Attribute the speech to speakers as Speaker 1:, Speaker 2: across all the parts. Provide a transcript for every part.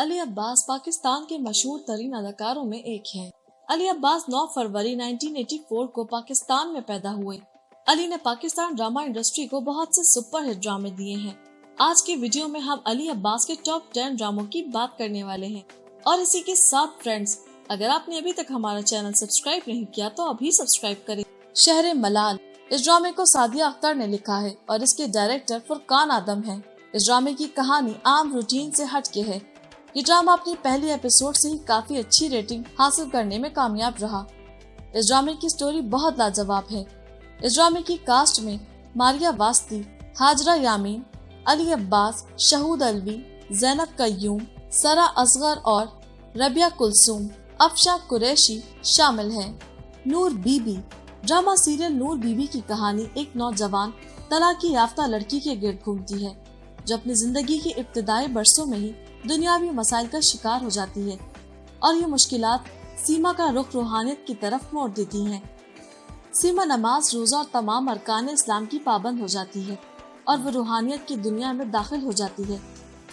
Speaker 1: علی عباس پاکستان کے مشہور ترین اداکاروں میں ایک ہیں۔ علی عباس 9 فروری 1984 کو پاکستان میں پیدا ہوئے۔ علی نے پاکستان ڈرامہ انڈسٹری کو بہت سے سپر ہٹ ڈرامے دیے ہیں۔ آج کی ویڈیو میں ہم علی عباس کے ٹاپ 10 ڈراموں کی بات کرنے والے ہیں، اور اسی کے ساتھ فرینڈز، اگر آپ نے ابھی تک ہمارا چینل سبسکرائب نہیں کیا تو ابھی سبسکرائب کریں۔ شہر ملال، اس ڈرامے کو سعدیہ اختر نے لکھا ہے اور اس کے ڈائریکٹر فرقان آدم ہیں۔ اس ڈرامے کی کہانی عام روٹین سے ہٹ کے ہے۔ یہ ڈرامہ اپنی پہلی ایپیسوڈ سے ہی کافی اچھی ریٹنگ حاصل کرنے میں کامیاب رہا۔ اس ڈرامے کی سٹوری بہت لاجواب ہے۔ اس ڈرامے کی کاسٹ میں ماریا واسطی، ہاجرہ یامین، علی عباس، شہود الوی، زینب قیوم، سرا اصغر اور ربیہ کلثوم، افشاں قریشی شامل ہیں۔ Noor Bibi, drama serial Noor Bibi کی کہانی ایک نوجوان طلاق یافتہ لڑکی کے گرد گھومتی ہے جو اپنی زندگی کے ابتدائی برسوں میں ہی دنیاوی مسائل کا شکار ہو جاتی ہے، اور یہ مشکلات سیما کا رخ روحانیت کی طرف موڑ دیتی ہیں۔ سیما نماز، روزہ اور تمام ارکان اسلام کی پابند ہو جاتی ہے اور وہ روحانیت کی دنیا میں داخل ہو جاتی ہے،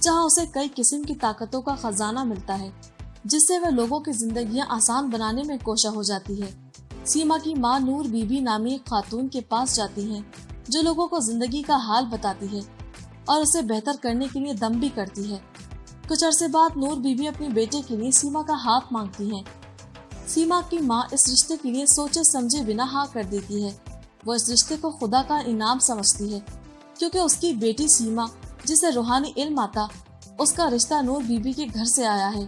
Speaker 1: جہاں اسے کئی قسم کی طاقتوں کا خزانہ ملتا ہے جس سے وہ لوگوں کی زندگیاں آسان بنانے میں کوشاں ہو جاتی ہے۔ سیما کی ماں نور بی بی نامی ایک خاتون کے پاس جاتی ہیں جو لوگوں کو زندگی کا حال بتاتی ہے اور اسے بہتر کرنے کے لیے دم بھی کرتی ہے۔ کچھ عرصے بعد نور بی بی اپنے بیٹے کے لیے سیما کا ہاتھ مانگتی ہیں۔ سیما کی ماں اس رشتے کے لیے سوچے سمجھے بنا ہاں کر دیتی ہے۔ وہ اس رشتے کو خدا کا انعام سمجھتی ہے کیونکہ اس کی بیٹی سیما، جسے روحانی علم آتا، اس کا رشتہ نور بی بی کے گھر سے آیا ہے۔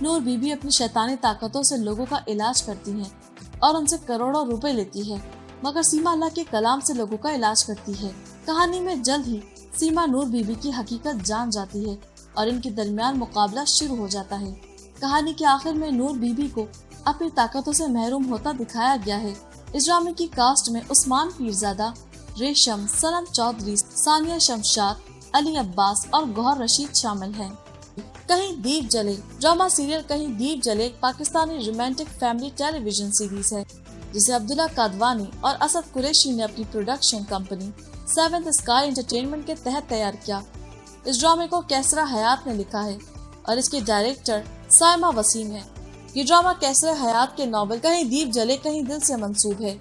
Speaker 1: نور بی بی اپنی شیطانی طاقتوں سے لوگوں کا علاج کرتی ہیں اور ان سے کروڑوں روپے لیتی ہے، مگر سیما اللہ کے کلام سے لوگوں کا علاج کرتی ہے۔ کہانی میں جلد ہی سیما نور بی بی کی حقیقت جان جاتی ہے اور ان کے درمیان مقابلہ شروع ہو جاتا ہے۔ کہانی کے آخر میں نور بی بی کو اپنی طاقتوں سے محروم ہوتا دکھایا گیا ہے۔ اس ڈرامے کی کاسٹ میں عثمان پیرزادہ، ریشم، سنم چودھری، ثانیہ شمشاد، علی عباس اور گوہر رشید شامل ہیں۔ کہیں دیپ جلے، ڈرامہ سیریل کہیں دیپ جلے ایک پاکستانی رومانٹک فیملی ٹیلی ویژن سیریز ہے جسے عبداللہ قادوانی اور اسد قریشی نے اپنی production company seventh sky entertainment کے تحت تیار کیا۔ اس ڈرامے کو کیسرا حیات نے لکھا ہے اور اس کے ڈائریکٹر سائمہ وسیم ہے۔ یہ ڈرامہ کیسرا حیات کے ناول کہیں دیپ جلے کہیں دل سے منسوب ہے۔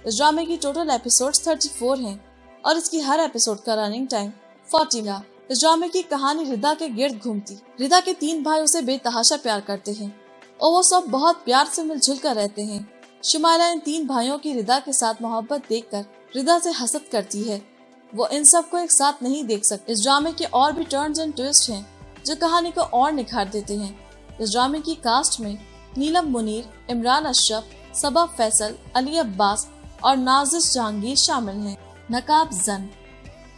Speaker 1: اس ڈرامے کی ٹوٹل ایپیسوڈز 34 ہیں اور اس کی ہر ایپیسوڈ کا رننگ ٹائم 40 ہے۔ اس ڈرامے کی کہانی ردا کے گرد گھومتی۔ ردا کے 3 بھائی اسے بے تحاشا پیار کرتے ہیں اور وہ سب بہت پیار سے مل جل کر رہتے ہیں۔ شمائلہ ان 3 بھائیوں کی ردا کے ساتھ محبت دیکھ کر ردا سے حسد کرتی ہے۔ وہ ان سب کو ایک ساتھ نہیں دیکھ سکتے۔ اس ڈرامے کے اور بھی ٹرنز اینڈ ٹویسٹ ہیں جو کہانی کو اور نکھار دیتے ہیں۔ اس ڈرامے کی کاسٹ میں نیلم منیر، عمران اشرف، صبا فیصل، علی عباس اور نازش جہانگیر شامل ہیں۔ نقاب زن،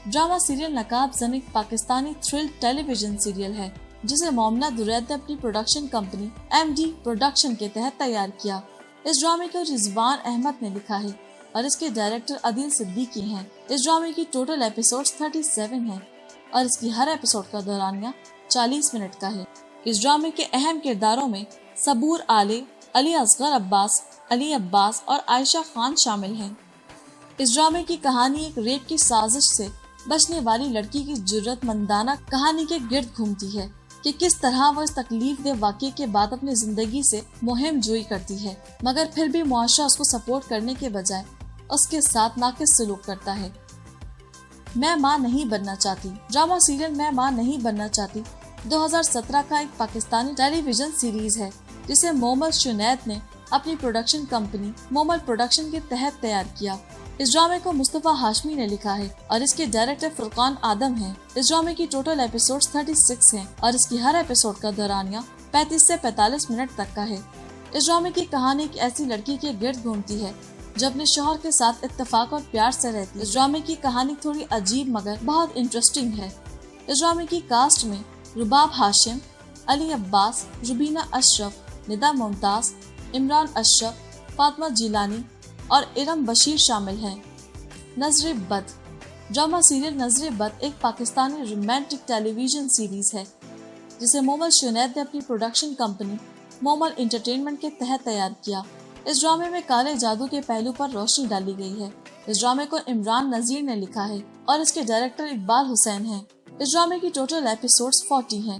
Speaker 1: ڈرامہ سیریل نقاب زن ایک پاکستانی تھرل ٹیلی ویژن سیریل ہے جسے مومنہ درید نے اپنی پروڈکشن کمپنی MD پروڈکشن کے تحت تیار کیا۔ اس ڈرامے کو رضوان احمد نے لکھا ہے اور اس کے ڈائریکٹر عدیل صدیقی ہیں۔ اس ڈرامے کی ٹوٹل ایپیسوڈز 37 ہیں اور اس کی ہر ایپیسوڈ کا دورانیہ 40 منٹ کا ہے۔ اس ڈرامے کے اہم کرداروں میں صبور عالے، علی اصغر عباس، علی عباس اور عائشہ خان شامل ہیں۔ اس ڈرامے کی کہانی ایک ریپ کی سازش سے بچنے والی لڑکی کی جرأت مندانہ کہانی کے گرد گھومتی ہے کہ کس طرح وہ اس تکلیف دہ واقعے کے بعد اپنی زندگی سے مہم جوئی کرتی ہے، مگر پھر بھی معاشرہ اس کو سپورٹ کرنے کے بجائے اس کے ساتھ ناقص سلوک کرتا ہے۔ میں ماں نہیں بننا چاہتی، ڈرامہ سیریل میں ماں نہیں بننا چاہتی 2017 کا ایک پاکستانی ٹیلی ویژن سیریز ہے جسے مومل شنید نے اپنی پروڈکشن کمپنی مومل پروڈکشن کے تحت تیار کیا۔ اس ڈرامے کو مصطفیٰ ہاشمی نے لکھا ہے اور اس کے ڈائریکٹر فرقان آدم ہیں۔ اس ڈرامے کی ٹوٹل ایپیسوڈز 36 ہیں اور اس کی ہر ایپیسوڈ کا دورانیہ 35 سے 45 منٹ تک کا ہے۔ اس ڈرامے کی کہانی ایک ایسی لڑکی کے گرد گھومتی ہے جو اپنے شوہر کے ساتھ اتفاق اور پیار سے رہتی ہے۔ اس ڈرامے کی کہانی تھوڑی عجیب مگر بہت انٹرسٹنگ ہے۔ اس ڈرامے کی کاسٹ میں رباب ہاشم، علی عباس، ربینہ اشرف، ندا ممتاز، عمران اشرف، فاطمہ جیلانی اور ارم بشیر شامل ہیں۔ نظر بد، ڈرامہ سیریل نظر بد ایک پاکستانی رومانٹک ٹیلی ویژن سیریز ہے جسے مومل شنید نے اپنی پروڈکشن کمپنی مومل انٹرٹینمنٹ کے تحت تیار کیا۔ اس ڈرامے میں کالے جادو کے پہلو پر روشنی ڈالی گئی ہے۔ اس ڈرامے کو عمران نذیر نے لکھا ہے اور اس کے ڈائریکٹر اقبال حسین ہیں۔ اس ڈرامے کی ٹوٹل ایپیسوڈز 40 ہیں